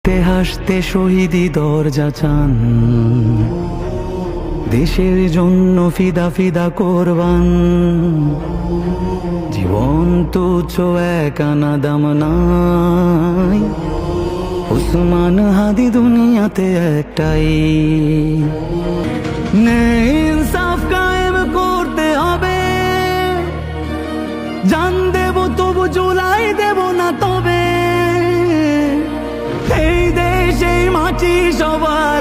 হাসতে হাসতে শহীদি দরজা চান, দেশের জন্য ফিদা ফিদা কোরবান। জীবন তুচ্ছ এক আনা দাম নাই, উসমান হাদি দুনিয়াতে একটাই। ইনসাফ কায়েম করতে হবে, জান দেব তবু জুলাই দেব না তবে। এই দেশ এই মাটি সবাই